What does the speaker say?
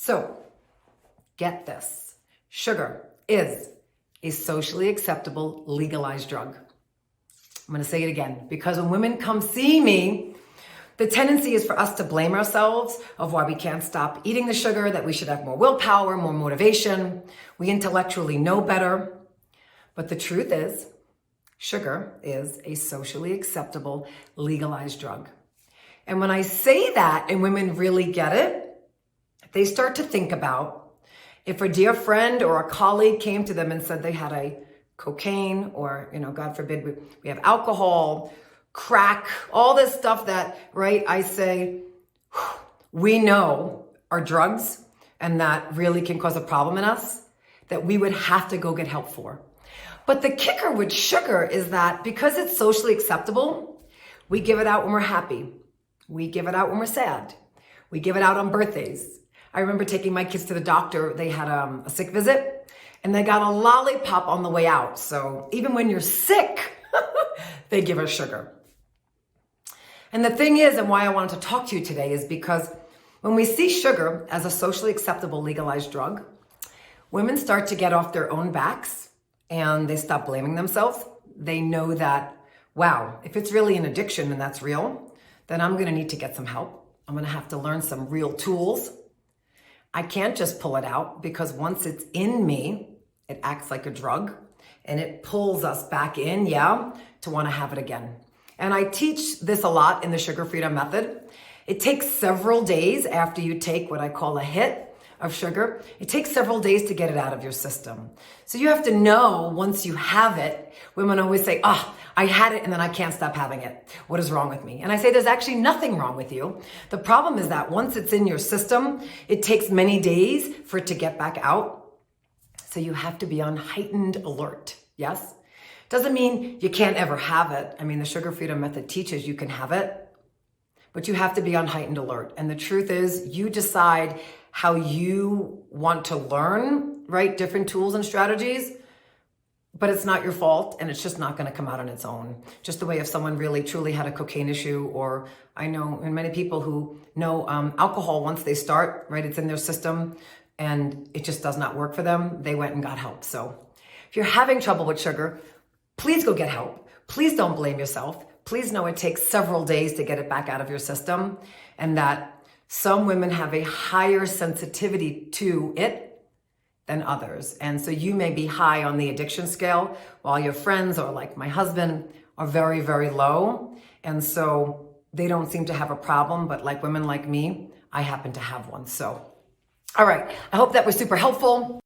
So get this. Sugar is a socially acceptable legalized drug. I'm going to say it again, because when women come see me, the tendency is for us to blame ourselves of why we can't stop eating the sugar, that we should have more willpower, more motivation. We intellectually know better. But the truth is, sugar is a socially acceptable legalized drug. And when I say that and women really get it, they start to think about if a dear friend or a colleague came to them and said they had a cocaine or, God forbid, we have alcohol, crack, all this stuff that, right, I say, we know are drugs and that really can cause a problem in us, that we would have to go get help for. But the kicker with sugar is that because it's socially acceptable, we give it out when we're happy. We give it out when we're sad. We give it out on birthdays. I remember taking my kids to the doctor. They had a sick visit and they got a lollipop on the way out. So even when you're sick, they give us sugar. And the thing is, and why I wanted to talk to you today is because when we see sugar as a socially acceptable legalized drug, women start to get off their own backs and they stop blaming themselves. They know that, wow, if it's really an addiction and that's real, then I'm going to need to get some help. I'm going to have to learn some real tools. I can't just pull it out because once it's in me, it acts like a drug and it pulls us back in, to want to have it again. And I teach this a lot in the Sugar Freedom Method. It takes several days after you take what I call a hit of sugar. It takes several days to get it out of your system. So you have to know once you have it. Women always say, I had it and then I can't stop having it. What is wrong with me? And I say, there's actually nothing wrong with you. The problem is that once it's in your system, it takes many days for it to get back out. So you have to be on heightened alert. Yes? Doesn't mean you can't ever have it. I mean, the Sugar Freedom Method teaches you can have it, but you have to be on heightened alert. And the truth is, you decide how you want to learn, right? Different tools and strategies, but it's not your fault and it's just not going to come out on its own. Just the way if someone really truly had a cocaine issue, or I know many people who know alcohol, once they start, right, it's in their system and it just does not work for them. They went and got help. So if you're having trouble with sugar, please go get help. Please don't blame yourself. Please know it takes several days to get it back out of your system, and that some women have a higher sensitivity to it than others. And so you may be high on the addiction scale while your friends, or like my husband, are very, very low. And so they don't seem to have a problem, but like women like me, I happen to have one. So, all right. I hope that was super helpful.